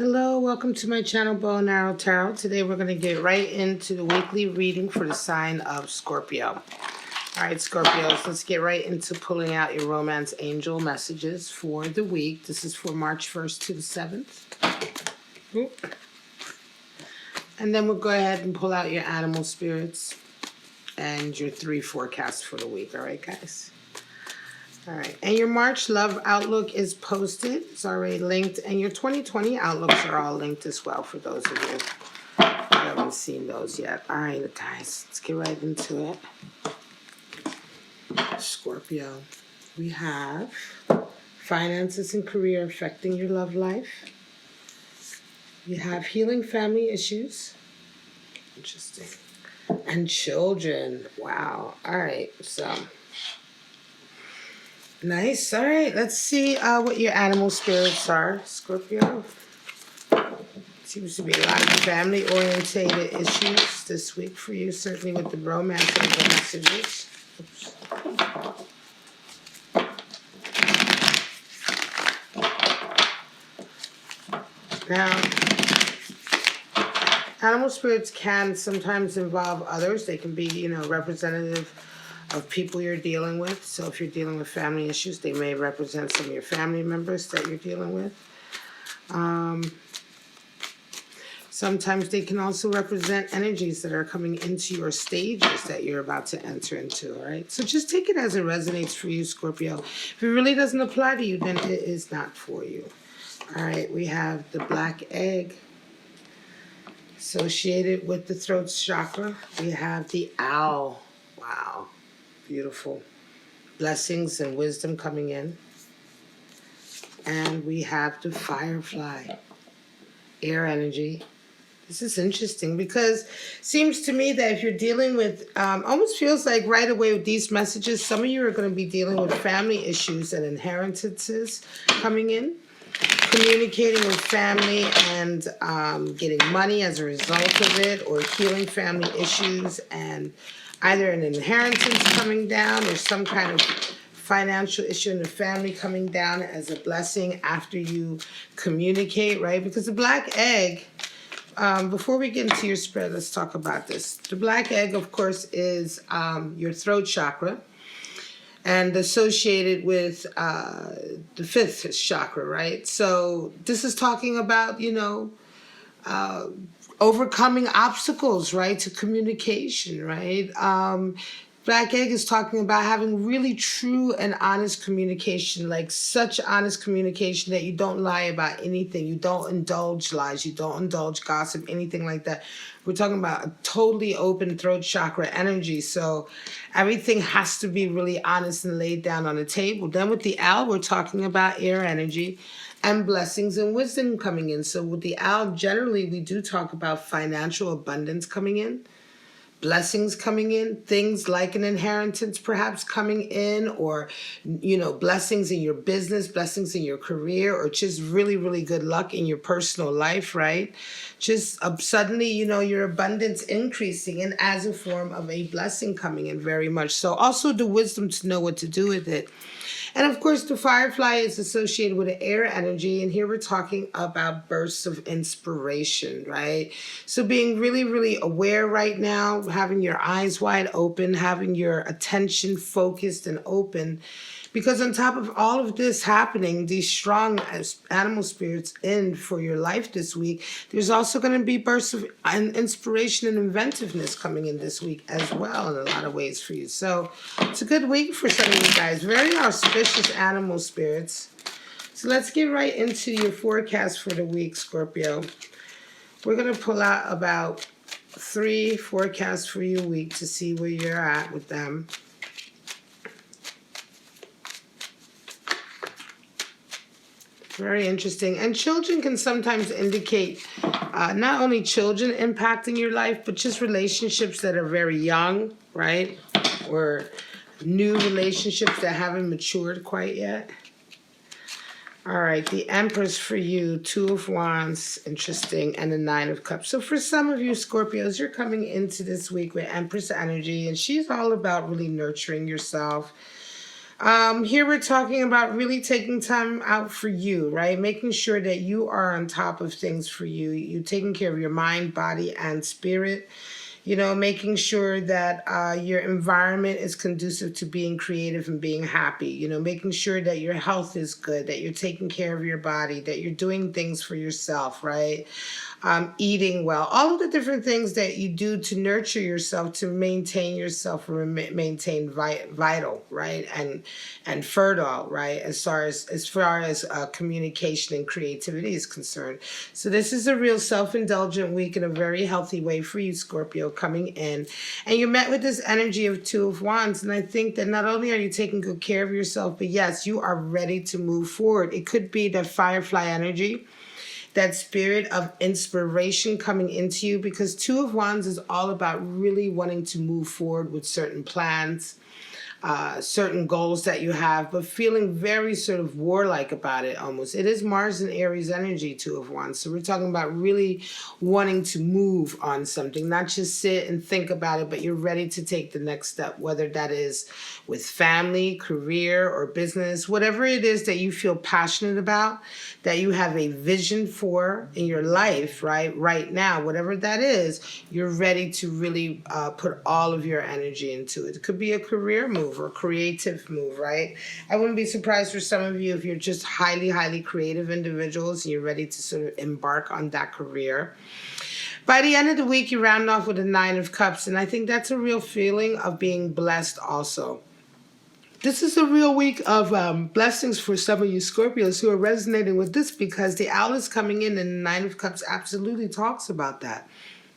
Hello, welcome to my channel, Bow and Arrow Tarot. Today we're going to get right into the weekly reading for the sign of Scorpio. Alright, Scorpios, let's get right into pulling out your romance angel messages for the week. This is for March 1st to the 7th. And then we'll go ahead and pull out your animal spirits and your 3 forecasts for the week. Alright, guys? Alright, and your March love outlook is posted. It's already linked. And your 2020 outlooks are all linked as well for those of you who haven't seen those yet. Alright, guys, let's get right into it. Scorpio, we have finances and career affecting your love life. You have healing family issues. Interesting. And children. Wow. Alright, so... nice. All right. Let's see what your animal spirits are, Scorpio. Seems to be a lot of family-orientated issues this week for you, certainly with the romance and the messages. Oops. Now, animal spirits can sometimes involve others. They can be, representative of people you're dealing with. So if you're dealing with family issues, they may represent some of your family members that you're dealing with. Sometimes they can also represent energies that are coming into your stages that you're about to enter into, all right? So just take it as it resonates for you, Scorpio. If it really doesn't apply to you, then it is not for you. All right, we have the black egg associated with the throat chakra. We have the owl. Wow. Beautiful. Blessings and wisdom coming in. And we have the firefly. Air energy. This is interesting because it seems to me that if you're dealing with, almost feels like right away with these messages, some of you are going to be dealing with family issues and inheritances coming in. Communicating with family and getting money as a result of it, or healing family issues and either an inheritance coming down or some kind of financial issue in the family coming down as a blessing after you communicate, right? Because the black egg, before we get into your spread, let's talk about this. The black egg, of course, is your throat chakra and associated with the 5th chakra, right? So this is talking about, overcoming obstacles, right, to communication, right? Black egg is talking about having really true and honest communication, like such honest communication that you don't lie about anything. You don't indulge lies. You don't indulge gossip, anything like that. We're talking about a totally open throat chakra energy. So everything has to be really honest and laid down on the table. Then with the owl, we're talking about air energy and blessings and wisdom coming in. So with the owl, generally, we do talk about financial abundance coming in, blessings coming in, things like an inheritance perhaps coming in, or, blessings in your business, blessings in your career, or just really, really good luck in your personal life, right? Just suddenly, your abundance increasing and as a form of a blessing coming in very much. So also the wisdom to know what to do with it. And of course, the firefly is associated with the air energy. And here we're talking about bursts of inspiration, right? So being really, really aware right now, having your eyes wide open, having your attention focused and open. Because on top of all of this happening, these strong animal spirits in for your life this week, there's also going to be bursts of inspiration and inventiveness coming in this week as well in a lot of ways for you. So it's a good week for some of you guys. Very auspicious animal spirits. So let's get right into your forecast for the week, Scorpio. We're going to pull out about 3 forecasts for your week to see where you're at with them. Very interesting. And children can sometimes indicate not only children impacting your life, but just relationships that are very young, right? Or new relationships that haven't matured quite yet. All right, the Empress for you, 2 of Wands, interesting, and the 9 of Cups. So for some of you Scorpios, you're coming into this week with Empress energy, and she's all about really nurturing yourself. Here we're talking about really taking time out for you, right? Making sure that you are on top of things for you. You taking care of your mind, body, and spirit. Making sure that your environment is conducive to being creative and being happy. Making sure that your health is good, that you're taking care of your body, that you're doing things for yourself, right? Eating well, all of the different things that you do to nurture yourself, to maintain yourself, and maintain vital, right, and fertile, right, as far as communication and creativity is concerned. So this is a real self-indulgent week in a very healthy way for you, Scorpio, coming in, and you're met with this energy of Two of Wands, and I think that not only are you taking good care of yourself, but yes, you are ready to move forward. It could be that firefly energy, that spirit of inspiration coming into you, because Two of Wands is all about really wanting to move forward with certain plans, certain goals that you have, but feeling very sort of warlike about it almost. It is Mars and Aries energy, Two of Wands. So we're talking about really wanting to move on something, not just sit and think about it, but you're ready to take the next step, whether that is with family, career, or business, whatever it is that you feel passionate about, that you have a vision for in your life, right now, whatever that is, you're ready to really put all of your energy into it. It could be a career move or creative move, right? I wouldn't be surprised for some of you if you're just highly, highly creative individuals and you're ready to sort of embark on that career. By the end of the week, you round off with a Nine of Cups, and I think that's a real feeling of being blessed also. This is a real week of blessings for some of you Scorpios who are resonating with this, because the owl is coming in, and the Nine of Cups absolutely talks about that.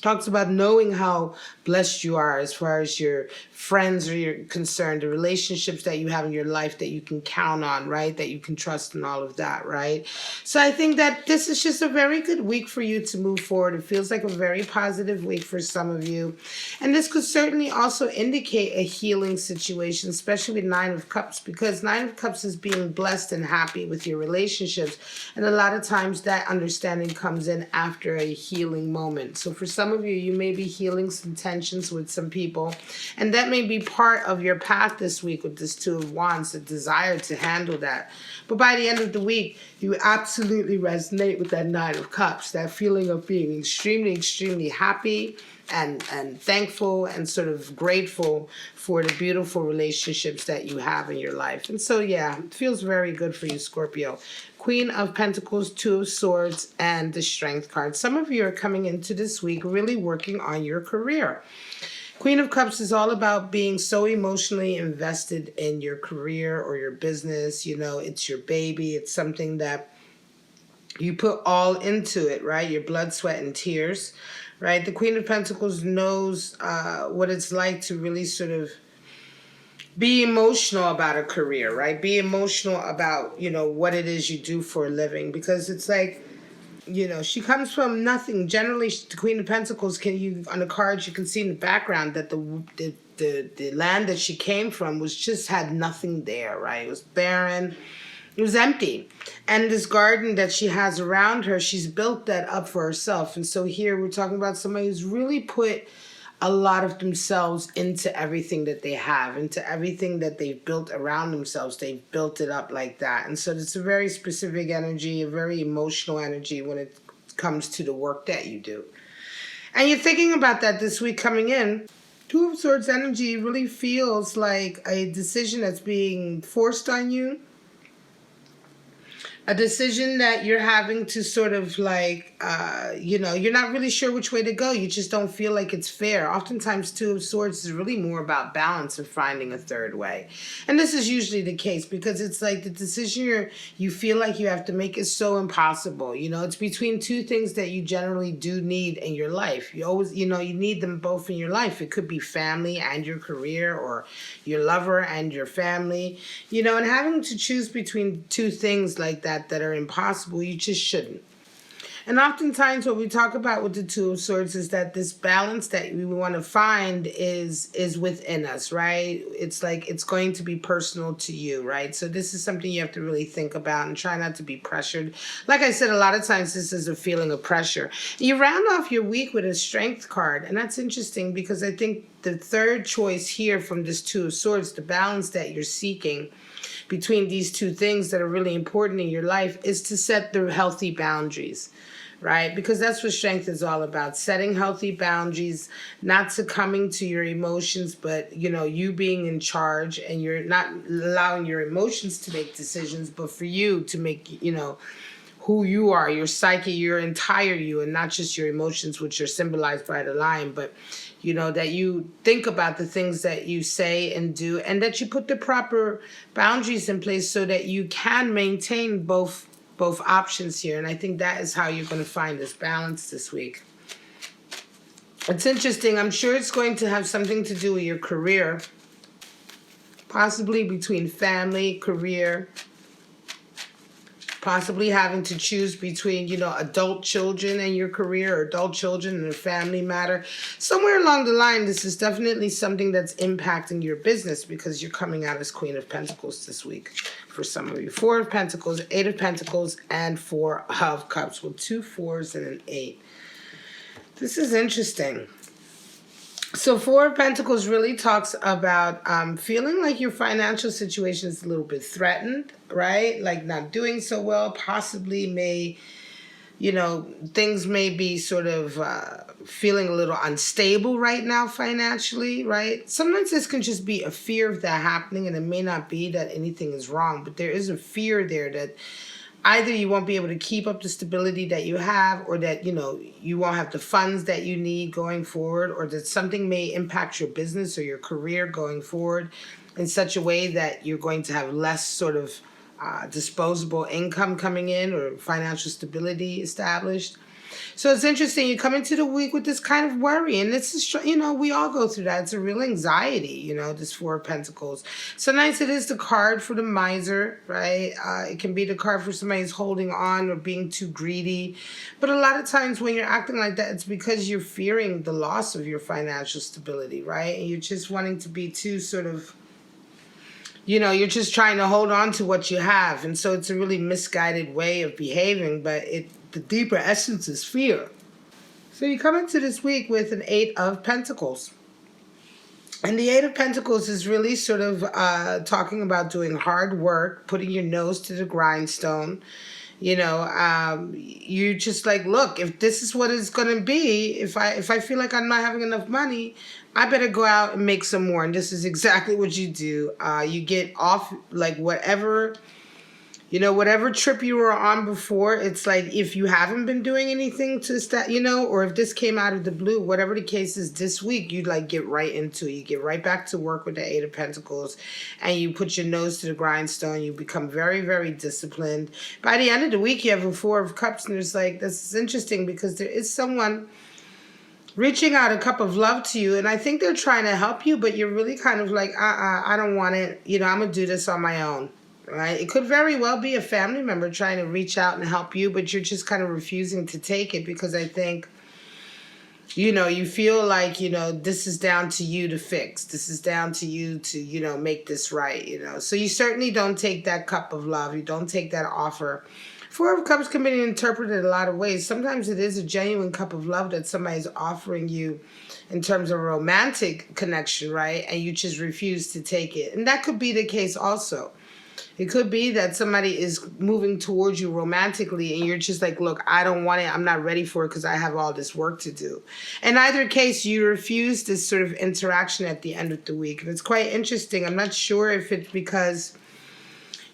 Talks about knowing how blessed you are as far as your friends are concerned, the relationships that you have in your life that you can count on, right? That you can trust and all of that, right? So I think that this is just a very good week for you to move forward. It feels like a very positive week for some of you. And this could certainly also indicate a healing situation, especially with Nine of Cups, because Nine of Cups is being blessed and happy with your relationships. And a lot of times that understanding comes in after a healing moment. So for some of you, you may be healing some tensions with some people, and that may be part of your path this week with this Two of Wands, the desire to handle that. But by the end of the week, you absolutely resonate with that Nine of Cups, that feeling of being extremely, extremely happy and thankful and sort of grateful for the beautiful relationships that you have in your life. And so, yeah, it feels very good for you, Scorpio. Queen of Pentacles, Two of Swords, and the Strength card. Some of you are coming into this week really working on your career. Queen of Cups is all about being so emotionally invested in your career or your business. It's your baby. It's something that you put all into it, right? Your blood, sweat, and tears, right? The Queen of Pentacles knows what it's like to really sort of be emotional about a career, right? Be emotional about, what it is you do for a living, because it's like, she comes from nothing. Generally, the Queen of Pentacles, on the cards, you can see in the background that the land that she came from had nothing there, right? It was barren. It was empty. And this garden that she has around her, she's built that up for herself. And so here we're talking about somebody who's really put a lot of themselves into everything that they have, into everything that they've built around themselves. They've built it up like that. And so it's a very specific energy, a very emotional energy when it comes to the work that you do. And you're thinking about that this week coming in. Two of Swords energy really feels like a decision that's being forced on you. A decision that you're having to sort of like, you're not really sure which way to go. You just don't feel like it's fair. Oftentimes, Two of Swords is really more about balance and finding a third way. And this is usually the case, because it's like the decision you feel like you have to make is so impossible. It's between two things that you generally do need in your life. You always, you need them both in your life. It could be family and your career, or your lover and your family, and having to choose between two things like that are impossible, you just shouldn't. And oftentimes what we talk about with the Two of Swords is that this balance that we want to find is within us, right? It's like it's going to be personal to you, right? So this is something you have to really think about and try not to be pressured. Like I said, a lot of times this is a feeling of pressure. You round off your week with a Strength card, and that's interesting because I think the third choice here from this Two of Swords, the balance that you're seeking between these two things that are really important in your life, is to set the healthy boundaries, right? Because that's what strength is all about, setting healthy boundaries, not succumbing to your emotions, but, you being in charge, and you're not allowing your emotions to make decisions, but for you to make, who you are, your psyche, your entire you, and not just your emotions, which are symbolized by the lion, but that you think about the things that you say and do, and that you put the proper boundaries in place so that you can maintain both options here. And I think that is how you're going to find this balance this week. It's interesting. I'm sure it's going to have something to do with your career, possibly between family, career, possibly having to choose between, adult children and your career, or adult children and a family matter. Somewhere along the line, this is definitely something that's impacting your business because you're coming out as Queen of Pentacles this week for some of you. 4 of Pentacles, 8 of Pentacles, and 4 of Cups with 2 4s and an 8. This is interesting. So 4 of Pentacles really talks about feeling like your financial situation is a little bit threatened, right? Like not doing so well, possibly may, things may be sort of feeling a little unstable right now financially, right? Sometimes this can just be a fear of that happening, and it may not be that anything is wrong, but there is a fear there that either you won't be able to keep up the stability that you have, or that, you won't have the funds that you need going forward, or that something may impact your business or your career going forward in such a way that you're going to have less sort of disposable income coming in, or financial stability established. So it's interesting. You come into the week with this kind of worry, and this is, we all go through that. It's a real anxiety, this 4 of Pentacles. Sometimes it is the card for the miser, right? It can be the card for somebody who's holding on or being too greedy. But a lot of times when you're acting like that, it's because you're fearing the loss of your financial stability, right? And you're just wanting to be too sort of, you're just trying to hold on to what you have. And so it's a really misguided way of behaving, but the deeper essence is fear. So you come into this week with an 8 of Pentacles. And the 8 of Pentacles is really sort of talking about doing hard work, putting your nose to the grindstone. You just like, look, if this is what it's going to be, if I feel like I'm not having enough money, I better go out and make some more. And this is exactly what you do. You get off like whatever trip you were on before. It's like if you haven't been doing anything to start, or if this came out of the blue, whatever the case is this week, you like get right into it. You get right back to work with the 8 of Pentacles, and you put your nose to the grindstone. You become very, very disciplined. By the end of the week, you have a 4 of Cups, and there's like, this is interesting because there is someone reaching out a cup of love to you, and I think they're trying to help you, but you're really kind of like, I don't want it. I'm going to do this on my own. Right? It could very well be a family member trying to reach out and help you, but you're just kind of refusing to take it because I think, you feel like, this is down to you to fix. This is down to you to, make this right, So you certainly don't take that cup of love. You don't take that offer. 4 of Cups can be interpreted a lot of ways. Sometimes it is a genuine cup of love that somebody's offering you in terms of a romantic connection, right? And you just refuse to take it. And that could be the case also. It could be that somebody is moving towards you romantically and you're just like, look, I don't want it. I'm not ready for it because I have all this work to do. In either case, you refuse this sort of interaction at the end of the week. And it's quite interesting. I'm not sure if it's because,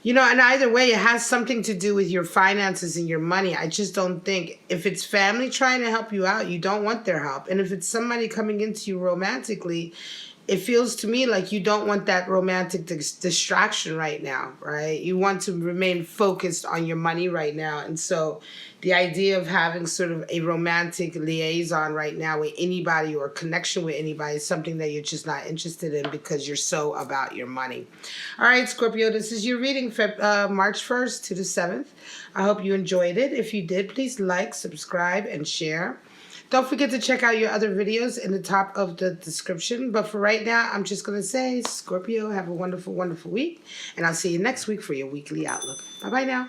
in either way, it has something to do with your finances and your money. I just don't think if it's family trying to help you out, you don't want their help. And if it's somebody coming into you romantically, it feels to me like you don't want that romantic distraction right now, right? You want to remain focused on your money right now. And so the idea of having sort of a romantic liaison right now with anybody or connection with anybody is something that you're just not interested in because you're so about your money. All right, Scorpio, this is your reading, March 1st to the 7th. I hope you enjoyed it. If you did, please like, subscribe, and share. Don't forget to check out your other videos in the top of the description. But for right now, I'm just going to say, Scorpio, have a wonderful, wonderful week. And I'll see you next week for your weekly outlook. Bye-bye now.